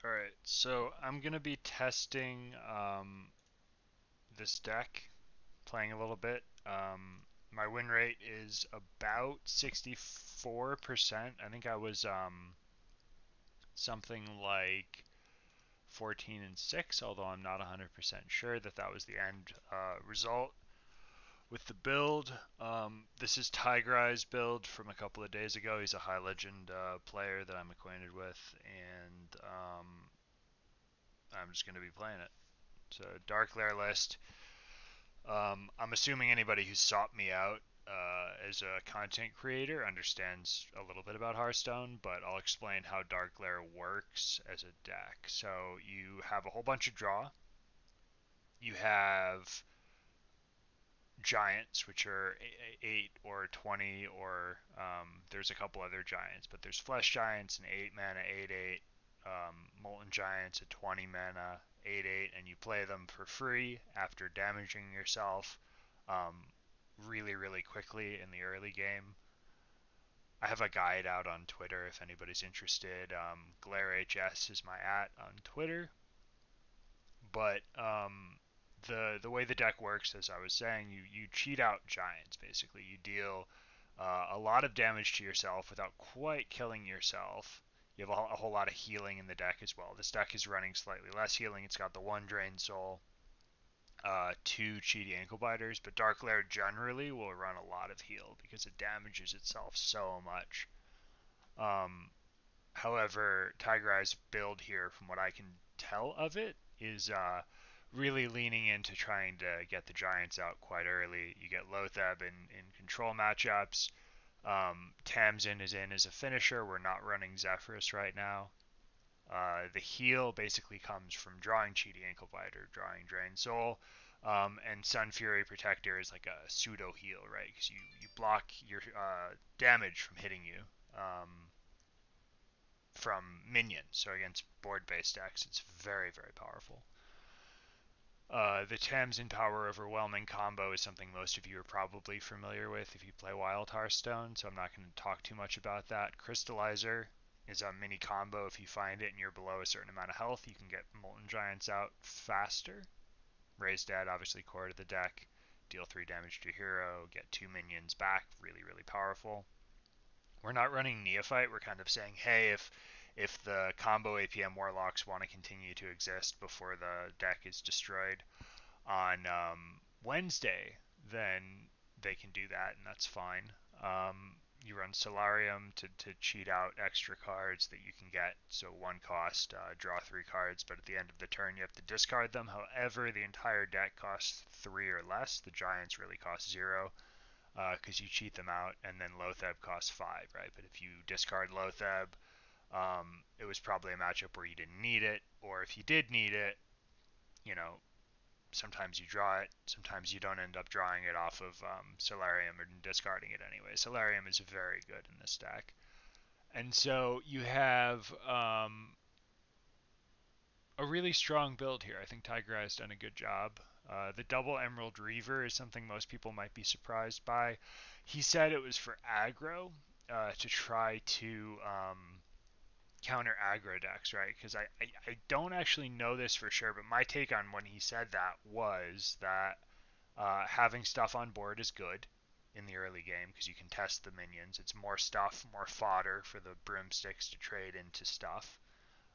Alright, so I'm going to be testing this deck, playing a little bit. My win rate is about 64%. I think I was something like 14 and 6, although I'm not 100% sure that was the end result with the build. This is Darkglare's build from a couple of days ago. He's a high legend player that I'm acquainted with, and I'm just going to be playing it. So Darkglare list. I'm assuming anybody who sought me out as a content creator understands a little bit about Hearthstone, but I'll explain how Darkglare works as a deck. So you have a whole bunch of draw. You have giants, which are 8 or 20, or there's a couple other giants, but there's flesh giants, an 8 mana, 8/8, molten giants, a 20 mana, 8/8, and you play them for free after damaging yourself really, really quickly in the early game. I have a guide out on Twitter if anybody's interested. GlareHS is my @ on Twitter. But the way the deck works, as I was saying, you cheat out giants. Basically, you deal a lot of damage to yourself without quite killing yourself. You have a whole lot of healing in the deck as well. This deck is running slightly less healing. It's got the one Drain Soul, two Cheaty Ankle Biters, but Darkglare generally will run a lot of heal because it damages itself so much. Um, However, Darkglare's build here, from what I can tell of it, is really leaning into trying to get the Giants out quite early. You get Lothab in control matchups. Tamsin is in as a finisher. We're not running Zephyrus right now. The heal basically comes from drawing Cheaty Ankle Biter, drawing Drain Soul, and Sun Fury Protector is like a pseudo heal, right? Because you block your damage from hitting you. From minions. So against board-based decks, it's very, very powerful. The Tamsin Power Overwhelming combo is something most of you are probably familiar with if you play Wild Hearthstone, so I'm not going to talk too much about that. Crystallizer is a mini combo. If you find it and you're below a certain amount of health, you can get Molten Giants out faster. Raise Dead, obviously core to the deck. Deal 3 damage to your hero, get 2 minions back. Really, really powerful. We're not running Neophyte. We're kind of saying, hey, if the combo APM Warlocks want to continue to exist before the deck is destroyed on Wednesday, then they can do that, and that's fine. You run Solarium to cheat out extra cards that you can get. So one cost, draw 3 cards, but at the end of the turn you have to discard them. However, the entire deck costs 3 or less. The Giants really cost 0 because you cheat them out, and then Lothab costs 5, right? But if you discard Lothab, it was probably a matchup where you didn't need it, or if you did need it, you know, sometimes you draw it, sometimes you don't end up drawing it off of Solarium or discarding it anyway. Solarium is very good in this deck. And so you have a really strong build here. I think Darkglare has done a good job. The double Emerald Reaver is something most people might be surprised by. He said it was for aggro, to try to counter aggro decks, right? Because I don't actually know this for sure, but my take on when he said that was that having stuff on board is good in the early game because you can test the minions. It's more stuff, more fodder for the broomsticks to trade into stuff.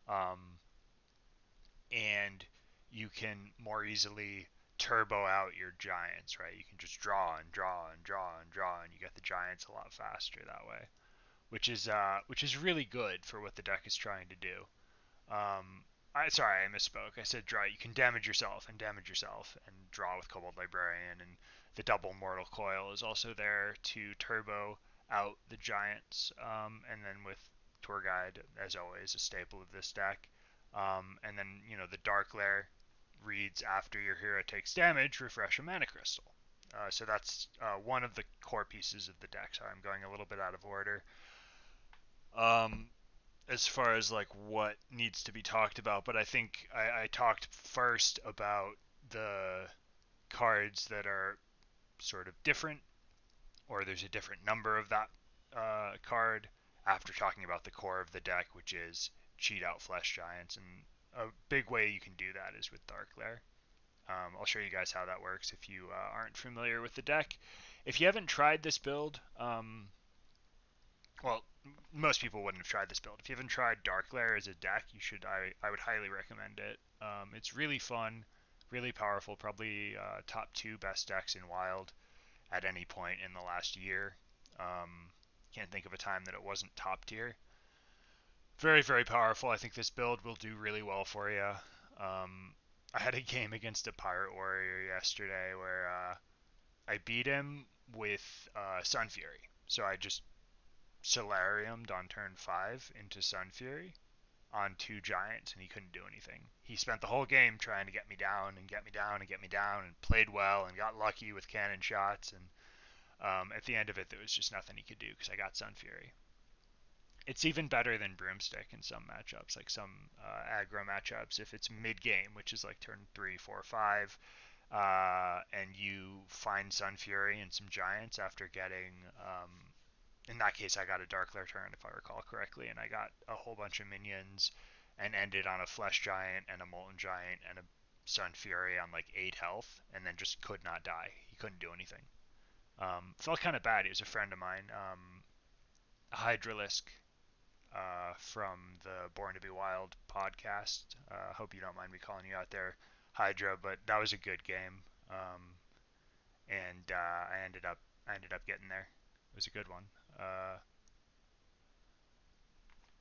Um, and you can more easily turbo out your giants, right? You can just draw and draw and draw and draw, and you get the giants a lot faster that way, which is really good for what the deck is trying to do. Sorry, I misspoke. I said draw. You can damage yourself, and draw with Kobold Librarian, and the double Mortal Coil is also there to turbo out the giants, and then with Tour Guide, as always, a staple of this deck. And then the Darkglare reads after your hero takes damage, refresh a mana crystal. So that's one of the core pieces of the deck. Sorry, I'm going a little bit out of order. Um, as far as like what needs to be talked about, but I think I talked first about the cards that are sort of different, or there's a different number of that card after talking about the core of the deck, which is cheat out flesh giants, and a big way you can do that is with Darkglare. I'll show you guys how that works if you aren't familiar with the deck. If you haven't tried this build, well, most people wouldn't have tried this build. If you haven't tried Darkglare as a deck, you should. I would highly recommend it. It's really fun, really powerful. Probably top 2 best decks in Wild at any point in the last year. Can't think of a time that it wasn't top tier. Very, very powerful. I think this build will do really well for you. I had a game against a Pirate Warrior yesterday where I beat him with Sun Fury. So I just Solariumed on turn 5 into Sun Fury on 2 giants, and he couldn't do anything. He spent the whole game trying to get me down and get me down and get me down, and played well and got lucky with cannon shots. And at the end of it, there was just nothing he could do because I got Sun Fury. It's even better than Broomstick in some matchups, like some aggro matchups. If it's mid game, which is like turn 3, 4, 5, and you find Sun Fury and some giants after getting, in that case, I got a Darkglare turn if I recall correctly, and I got a whole bunch of minions and ended on a Flesh Giant and a Molten Giant and a Sun Fury on like 8 health, and then just could not die. He couldn't do anything. Felt kind of bad. He was a friend of mine, Hydralisk, from the Born to Be Wild podcast. Hope you don't mind me calling you out there, Hydra, but that was a good game, and I ended up getting there. It was a good one.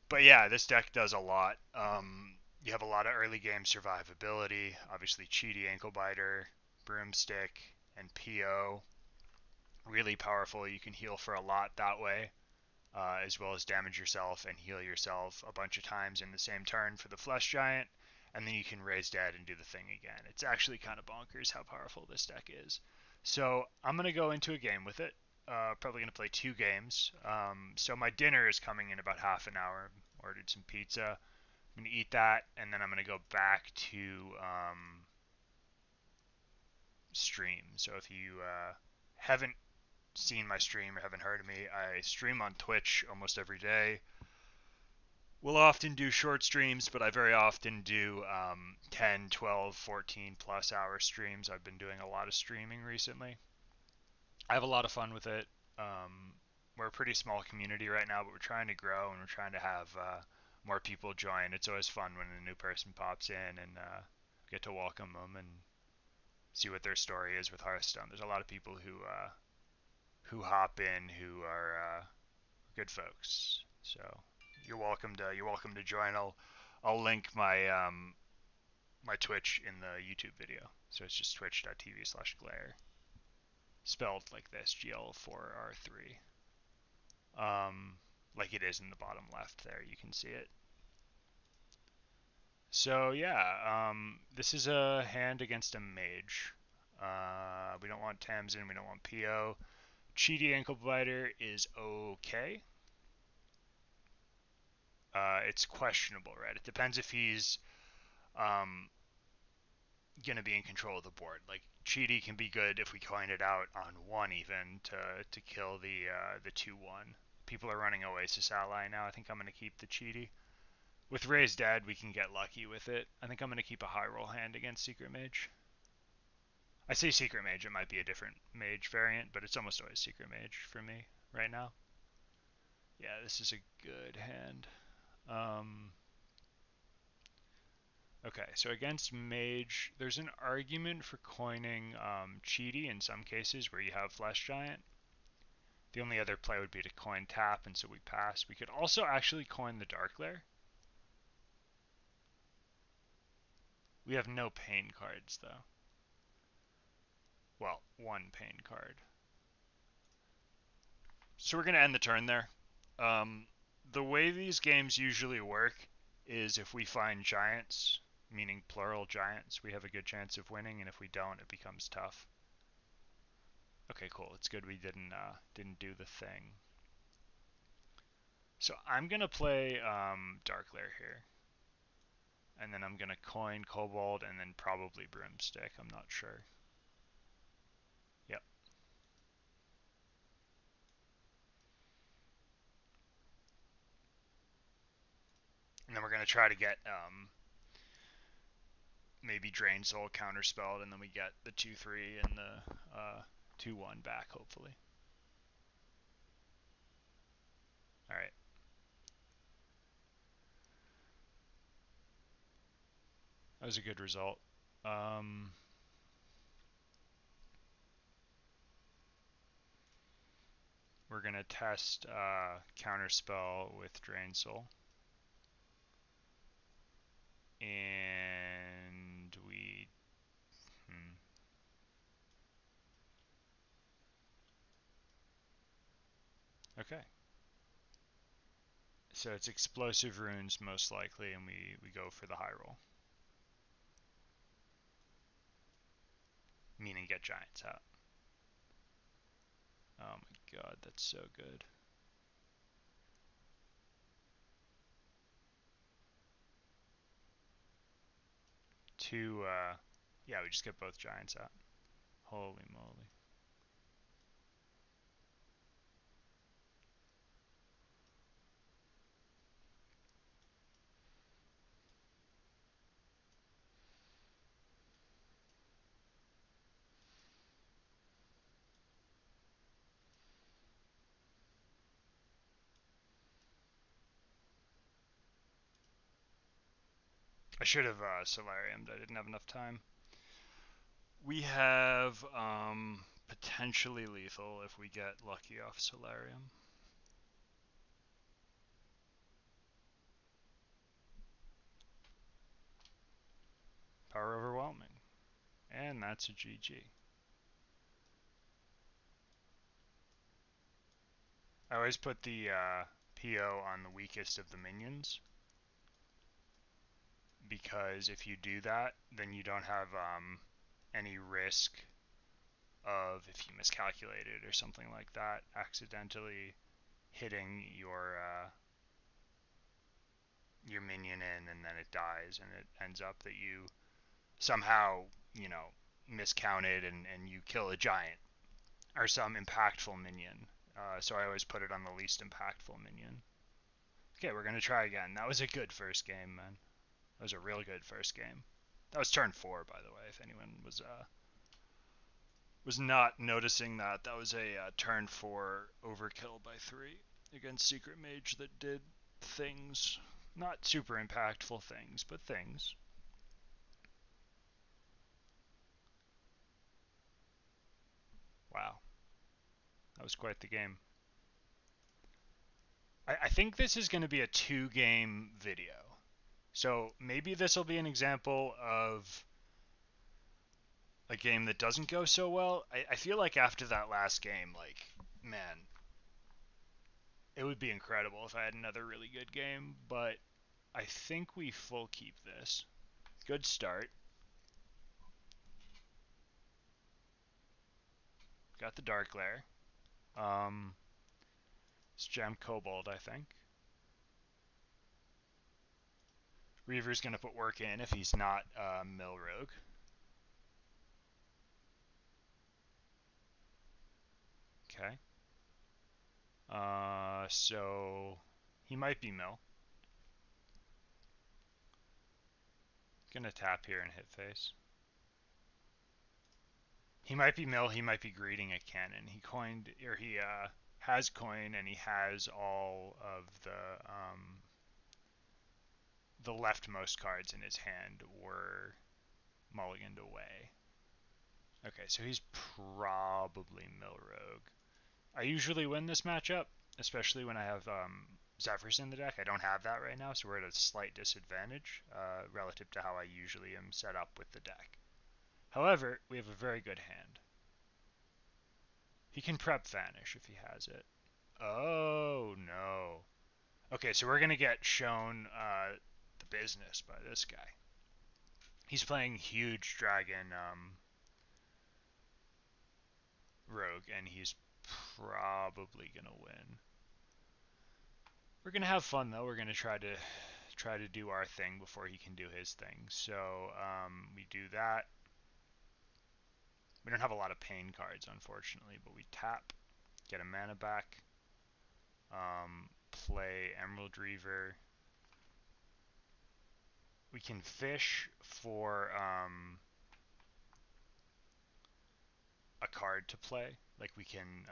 But yeah, this deck does a lot. You have a lot of early game survivability. Obviously, Cheaty, Ankle Biter, Broomstick, and PO. Really powerful. You can heal for a lot that way. As well as damage yourself and heal yourself a bunch of times in the same turn for the Flesh Giant, and then you can raise dead and do the thing again. It's actually kind of bonkers how powerful this deck is. So I'm going to go into a game with it. Probably going to play 2 games. So my dinner is coming in about half an hour. Ordered some pizza. I'm going to eat that, and then I'm going to go back to stream. So if you haven't seen my stream or haven't heard of me, I stream on Twitch almost every day. We'll often do short streams, but I very often do 10, 12, 14 plus hour streams. I've been doing a lot of streaming recently. I have a lot of fun with it. We're a pretty small community right now, but we're trying to grow and we're trying to have more people join. It's always fun when a new person pops in and get to welcome them and see what their story is with Hearthstone. There's a lot of people who hop in who are good folks. So you're welcome to join. I'll link my Twitch in the YouTube video. So it's just twitch.tv/glare, spelled like this, GL4R3. Like it is in the bottom left there. You can see it. So yeah, this is a hand against a mage. We don't want Tamsin, we don't want PO. Cheaty Ankle Biter is okay. It's questionable, right? It depends if he's going to be in control of the board. Like Cheaty can be good if we coin it out on 1 even to kill the 2/1. People are running Oasis Ally now. I think I'm going to keep the Cheaty. With Raised Dead, we can get lucky with it. I think I'm going to keep a high roll hand against Secret Mage. I say Secret Mage, it might be a different Mage variant, but it's almost always Secret Mage for me right now. Yeah, this is a good hand. Okay, so against Mage, there's an argument for coining Cheaty in some cases where you have Flesh Giant. The only other play would be to coin tap, and so we pass. We could also actually coin the Darkglare. We have no pain cards, though. Well, 1 pain card. So we're going to end the turn there. The way these games usually work is if we find giants, meaning plural giants, we have a good chance of winning, and if we don't, it becomes tough. Okay, cool. It's good we didn't do the thing. So I'm gonna play Darkglare here, and then I'm gonna coin Kobold, and then probably Broomstick. I'm not sure. Yep. And then we're gonna try to get maybe Drain Soul counterspelled, and then we get the 2/3 and the 2/1 back, hopefully. All right. That was a good result. We're gonna test counterspell with Drain Soul, and we. Okay. So it's explosive runes most likely, and we go for the high roll. Meaning get giants out. Oh my god, that's so good. Yeah, we just get both giants out. Holy moly. I should have Solariumed. I didn't have enough time. We have potentially lethal if we get lucky off Solarium. Power overwhelming. And that's a GG. I always put the PO on the weakest of the minions, because if you do that, then you don't have any risk of, if you miscalculated or something like that, accidentally hitting your minion in, and then it dies, and it ends up that you somehow, miscounted, and you kill a giant or some impactful minion. So I always put it on the least impactful minion. Okay, we're gonna try again. That was a good first game, man. That was a real good first game. That was turn 4, by the way, if anyone was not noticing that. That was a turn 4 overkill by 3 against Secret Mage that did things. Not super impactful things, but things. Wow. That was quite the game. I think this is going to be a 2-game video. So maybe this will be an example of a game that doesn't go so well. I feel like after that last game, like, man, it would be incredible if I had another really good game, but I think we full keep this. Good start. Got the Darkglare. It's Gem Kobold, I think. Reaver's going to put work in if he's not Mill Rogue. Okay. So he might be Mill. Gonna tap here and hit face. He might be Mill, he might be greeting a cannon. He coined, or he has coin, and he has all of the leftmost cards in his hand were mulliganed away. Okay, so he's probably Mill Rogue. I usually win this matchup, especially when I have Zephyrs in the deck. I don't have that right now, so we're at a slight disadvantage relative to how I usually am set up with the deck. However, we have a very good hand. He can prep Vanish if he has it. Oh, no. Okay, so we're going to get shown the business by this guy. He's playing huge dragon rogue, and he's probably going to win. We're going to have fun, though. We're going to try to do our thing before he can do his thing. So we do that. We don't have a lot of pain cards, unfortunately, but we tap, get a mana back, play Emerald Reaver, we can fish for a card to play. Like we can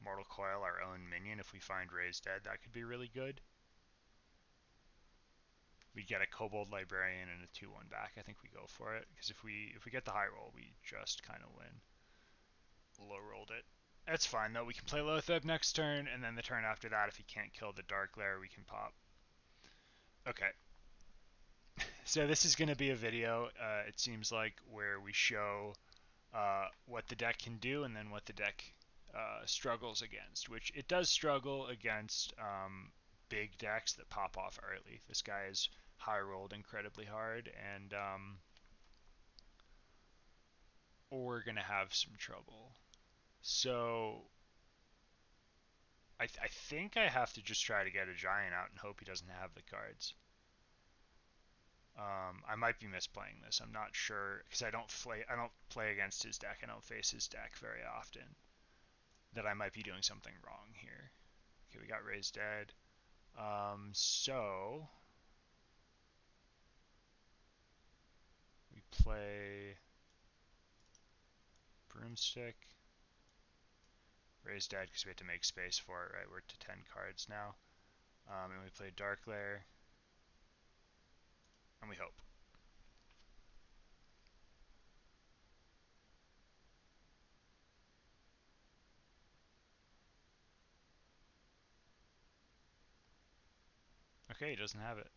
Mortal Coil our own minion if we find Raised Dead. That could be really good. We get a Kobold Librarian and a 2/1 back. I think we go for it because if we get the high roll, we just kind of win. Low rolled it. That's fine though. We can play Lotheb next turn, and then the turn after that, if he can't kill the Darkglare, we can pop. Okay. So this is going to be a video. It seems like where we show what the deck can do and then what the deck struggles against, which it does struggle against big decks that pop off early. This guy is high rolled incredibly hard, and we're going to have some trouble. So I think I have to just try to get a giant out and hope he doesn't have the cards. I might be misplaying this. I'm not sure because I don't play against his deck. I don't face his deck very often. That I might be doing something wrong here. Okay, we got Raised Dead. So we play Broomstick. Raised Dead because we had to make space for it, right? We're to 10 cards now. And we play Darkglare. And we hope. Okay, he doesn't have it.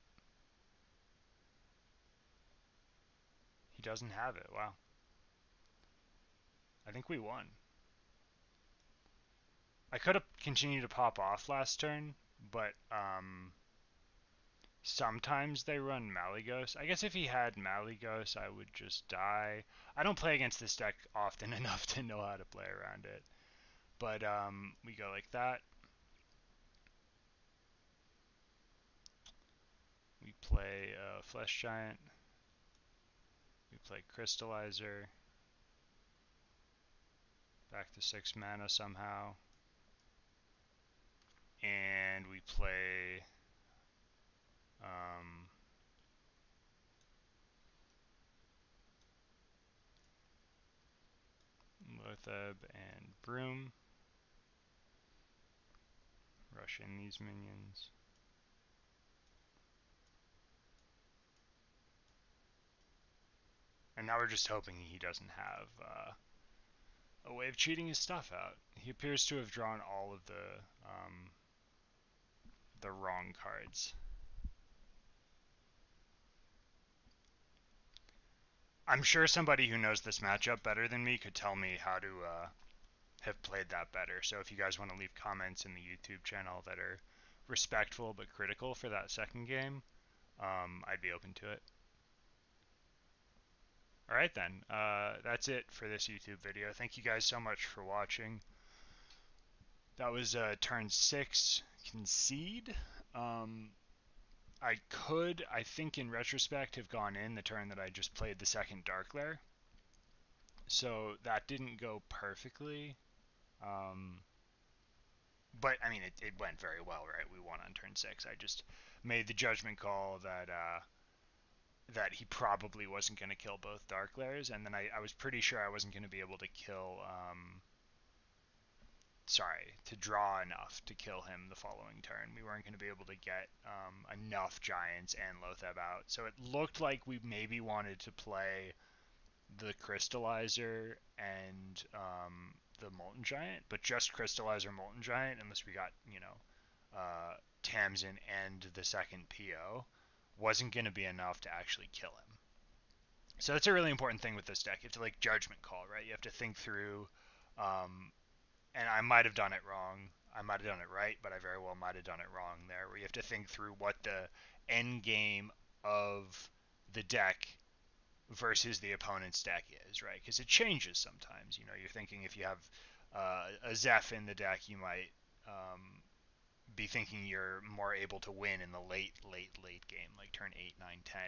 He doesn't have it. Wow. I think we won. I could have continued to pop off last turn, but sometimes they run Malygos. I guess if he had Malygos, I would just die. I don't play against this deck often enough to know how to play around it. But we go like that. We play Flesh Giant. We play Crystallizer. Back to 6 mana somehow. And we play Lotheb and Broom. Rush in these minions. And now we're just hoping he doesn't have a way of cheating his stuff out. He appears to have drawn all of the wrong cards. I'm sure somebody who knows this matchup better than me could tell me how to have played that better. So if you guys want to leave comments in the YouTube channel that are respectful but critical for that second game, I'd be open to it. Alright then, that's it for this YouTube video. Thank you guys so much for watching. That was turn 6, Concede. I think in retrospect, have gone in the turn that I just played the second Darkglare. So that didn't go perfectly. But, I mean, it went very well, right? We won on turn 6. I just made the judgment call that he probably wasn't going to kill both Darkglares, and then I was pretty sure I wasn't going to be able to kill to draw enough to kill him the following turn. We weren't going to be able to get enough Giants and Lotheb out. So it looked like we maybe wanted to play the Crystallizer and the Molten Giant, but just Crystallizer Molten Giant, unless we got, Tamsin and the second PO, wasn't going to be enough to actually kill him. So that's a really important thing with this deck. It's like judgment call, right? You have to think through and I might have done it wrong. I might have done it right, but I very well might have done it wrong there. Where you have to think through what the end game of the deck versus the opponent's deck is, right? Because it changes sometimes. You're thinking if you have a Zeph in the deck, you might be thinking you're more able to win in the late game, like turn 8, 9, 10.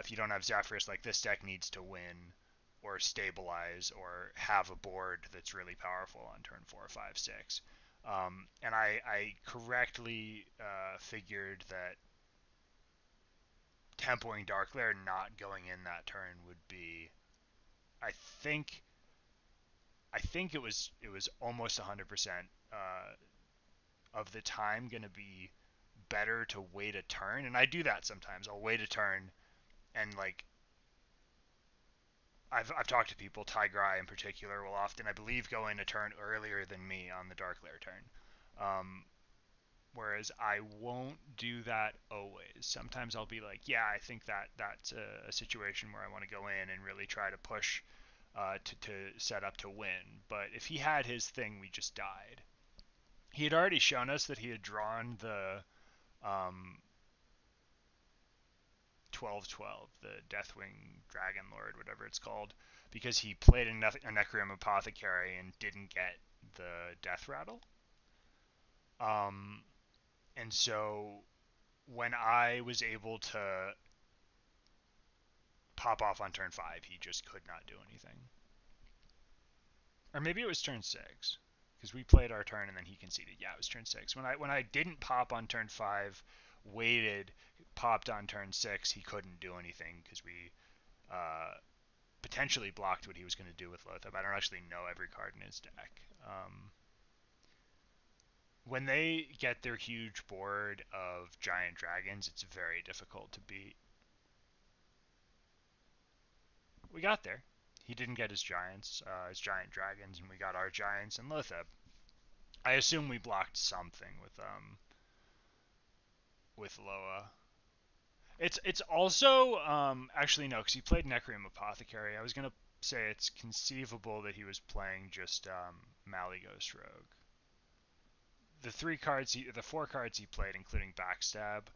If you don't have Zephrys, like this deck needs to win or stabilize or have a board that's really powerful on turn 4, 5, 6. And I correctly figured that tempoing Darkglare not going in that turn would be, I think it was almost 100% of the time going to be better to wait a turn, and I do that sometimes. I'll wait a turn and like I've talked to people, Tigray in particular, will often, I believe, go in a turn earlier than me on the Darkglare turn. Um, Whereas I won't do that always. Sometimes I'll be like, yeah, I think that's a situation where I want to go in and really try to push to set up to win. But if he had his thing, we just died. He had already shown us that he had drawn the um, 12/12, the Deathwing Dragon Lord, whatever it's called, because he played a Necroom Apothecary and didn't get the Death Rattle. Um, and so when I was able to pop off on turn 5, he just could not do anything. Or maybe it was turn 6, because we played our turn and then he conceded. Yeah, it was turn 6. When I didn't pop on turn 5, waited, popped on turn 6, he couldn't do anything because we uh, potentially blocked what he was going to do with Lothar. I don't actually know every card in his deck. When they get their huge board of giant dragons, it's very difficult to beat. We got there. He didn't get his giants, his giant dragons, and we got our giants and Lothar. I assume we blocked something with Loa. It's also actually no, because he played Necroom Apothecary. I was gonna say it's conceivable that he was playing just Malygos Rogue. The 4 cards he played, including Backstab,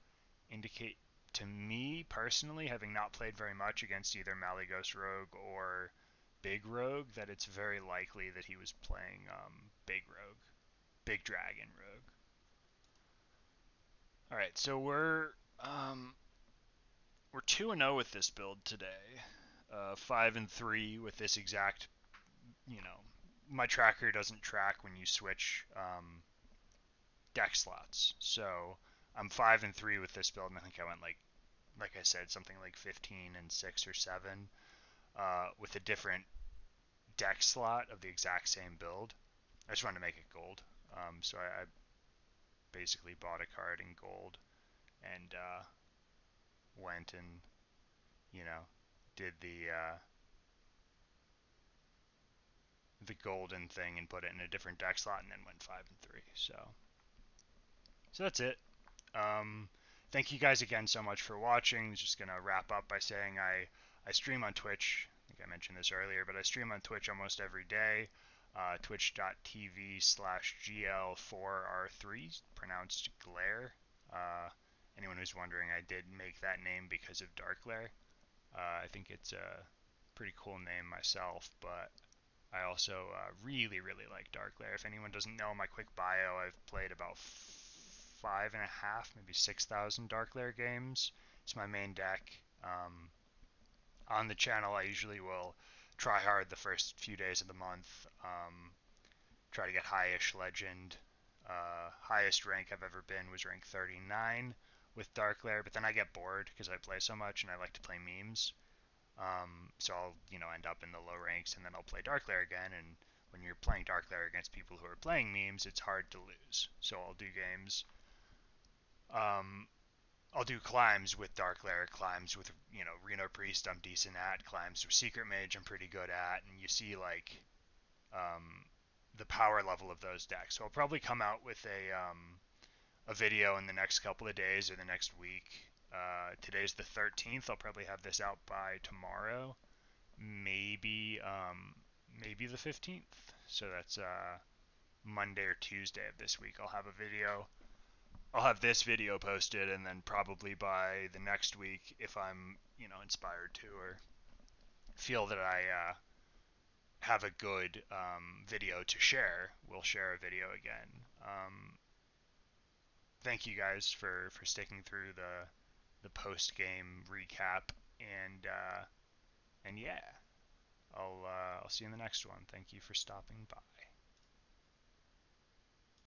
indicate to me personally, having not played very much against either Malygos Rogue or Big Rogue, that it's very likely that he was playing Big Rogue, Big Dragon Rogue. All right, so we're 2-0 with this build today. 5-3 with this exact. My tracker doesn't track when you switch deck slots, so I'm 5-3 with this build, and I think I went like I said, something like 15-6 or 7 with a different deck slot of the exact same build. I just wanted to make it gold, so I basically bought a card in gold and went and did the golden thing and put it in a different deck slot, and then went 5-3. So that's it. Um, Thank you guys again so much for watching. Just gonna wrap up by saying I stream on Twitch. I think I mentioned this earlier, but I stream on Twitch almost every day. Twitch.tv/GL4R3, pronounced Glare. Anyone who's wondering, I did make that name because of Darkglare. I think it's a pretty cool name myself, but I also really, really like Darkglare. If anyone doesn't know my quick bio, I've played about 5.5, maybe 6,000 Darkglare games. It's my main deck. On the channel, I usually will try hard the first few days of the month, try to get highish legend. Highest rank I've ever been was rank 39 with Darkglare, but then I get bored because I play so much and I like to play memes. So I'll, end up in the low ranks, and then I'll play Darkglare again. And when you're playing Darkglare against people who are playing memes, it's hard to lose. So I'll do games. I'll do climbs with Darkglare, climbs with Reno Priest. I'm decent at climbs with Secret Mage. I'm pretty good at, and you see um, the power level of those decks. So I'll probably come out with a video in the next couple of days or the next week. Today's the 13th. I'll probably have this out by tomorrow, maybe the 15th. So that's Monday or Tuesday of this week. I'll have a video. I'll have this video posted, and then probably by the next week, if I'm inspired to or feel that I have a good video to share, we'll share a video again. Thank you guys for sticking through the post game recap, and yeah, I'll see you in the next one. Thank you for stopping by.